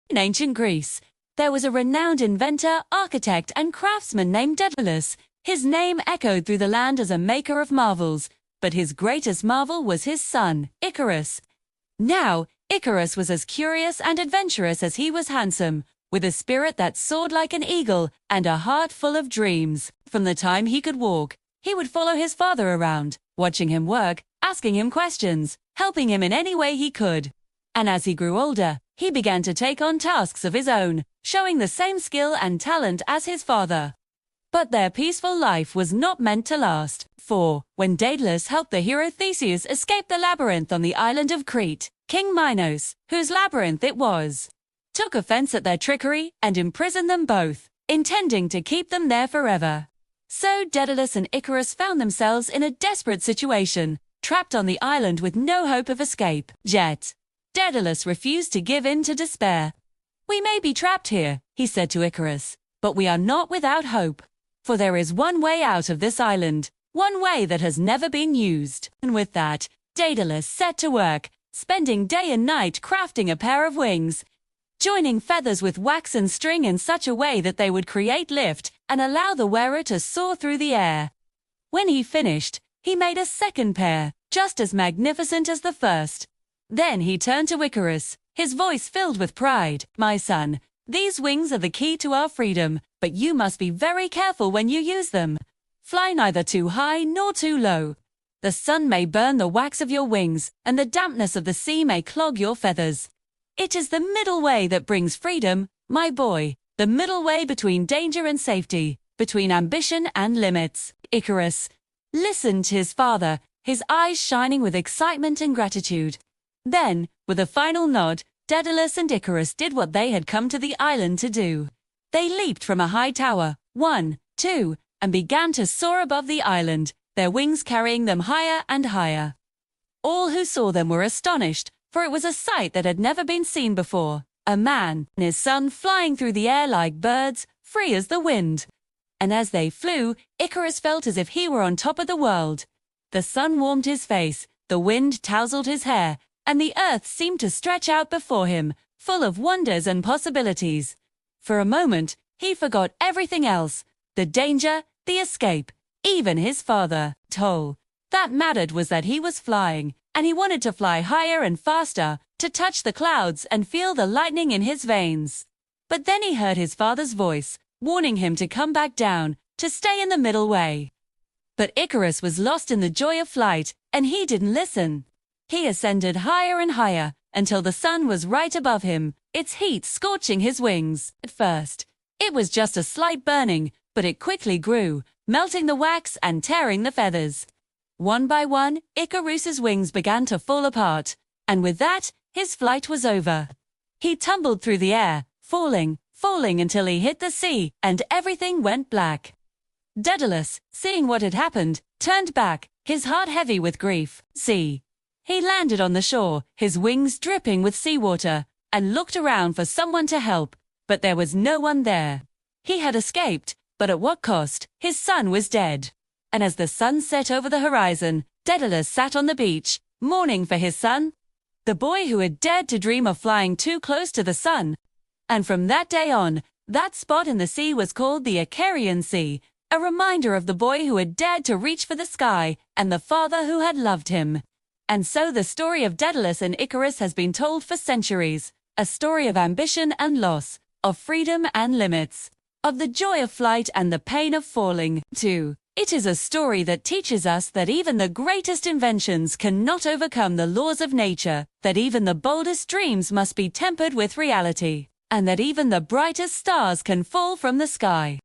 In ancient Greece, there was a renowned inventor, architect, and craftsman named Daedalus. His name echoed through the land as a maker of marvels, but his greatest marvel was his son, Icarus. Now, Icarus was as curious and adventurous as he was handsome, with a spirit that soared like an eagle and a heart full of dreams. From the time he could walk, he would follow his father around, watching him work, asking him questions, helping him in any way he could. And as he grew older, he began to take on tasks of his own, showing the same skill and talent as his father. But their peaceful life was not meant to last, for, when Daedalus helped the hero Theseus escape the labyrinth on the island of Crete, King Minos, whose labyrinth it was, took offense at their trickery and imprisoned them both, intending to keep them there forever. So Daedalus and Icarus found themselves in a desperate situation, trapped on the island with no hope of escape. Yet, Daedalus refused to give in to despair. "We may be trapped here," he said to Icarus, "but we are not without hope. For there is one way out of this island, one way that has never been used." And with that, Daedalus set to work, spending day and night crafting a pair of wings, joining feathers with wax and string in such a way that they would create lift and allow the wearer to soar through the air. When he finished, he made a second pair, just as magnificent as the first. Then he turned to Icarus, his voice filled with pride. "My son, these wings are the key to our freedom, but you must be very careful when you use them. Fly neither too high nor too low. The sun may burn the wax of your wings, and the dampness of the sea may clog your feathers. It is the middle way that brings freedom, my boy, the middle way between danger and safety, between ambition and limits." Icarus listened to his father, his eyes shining with excitement and gratitude. Then, with a final nod, Daedalus and Icarus did what they had come to the island to do. They leaped from a high tower, 1, 2, and began to soar above the island, their wings carrying them higher and higher. All who saw them were astonished, for it was a sight that had never been seen before. A man and his son flying through the air like birds, free as the wind. And as they flew, Icarus felt as if he were on top of the world. The sun warmed his face, the wind tousled his hair, and the earth seemed to stretch out before him, full of wonders and possibilities. For a moment, he forgot everything else, the danger, the escape, even his father. All that mattered was that he was flying, and he wanted to fly higher and faster, to touch the clouds and feel the lightning in his veins. But then he heard his father's voice, warning him to come back down, to stay in the middle way. But Icarus was lost in the joy of flight, and he didn't listen. He ascended higher and higher, until the sun was right above him, its heat scorching his wings. At first, it was just a slight burning, but it quickly grew, melting the wax and tearing the feathers. One by one, Icarus's wings began to fall apart, and with that, his flight was over. He tumbled through the air, falling until he hit the sea, and everything went black. Daedalus, seeing what had happened, turned back, his heart heavy with grief. He landed on the shore, his wings dripping with seawater, and looked around for someone to help, but there was no one there. He had escaped, but at what cost? His son was dead. And as the sun set over the horizon, Daedalus sat on the beach, mourning for his son, the boy who had dared to dream of flying too close to the sun. And from that day on, that spot in the sea was called the Icarian Sea, a reminder of the boy who had dared to reach for the sky and the father who had loved him. And so the story of Daedalus and Icarus has been told for centuries, a story of ambition and loss, of freedom and limits, of the joy of flight and the pain of falling, too. It is a story that teaches us that even the greatest inventions cannot overcome the laws of nature, that even the boldest dreams must be tempered with reality, and that even the brightest stars can fall from the sky.